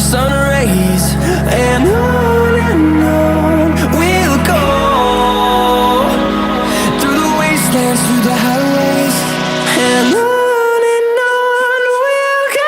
sun rays, and on we'll go, through the wastelands, through the highways, and on we'll go.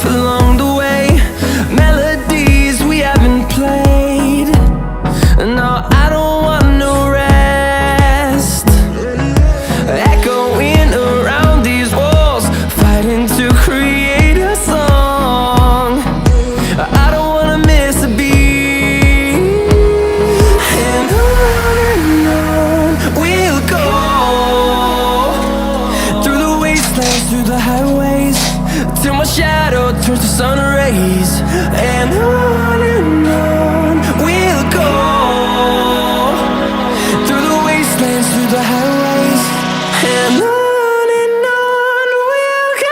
Along the way, melodies we haven't played. No, I don't want no rest. Echoing around these walls, fighting to create a song. I don't wanna miss a beat. And on we'll go, through the wastelands, through the highways, till my shadow turns to sun rays, and on we'll go, through the wastelands, through the highways, and on we'll go.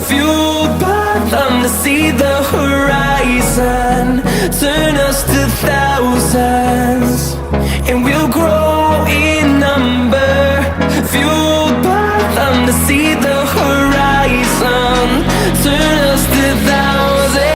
Fueled by them to see the horizon, turn us to thousands.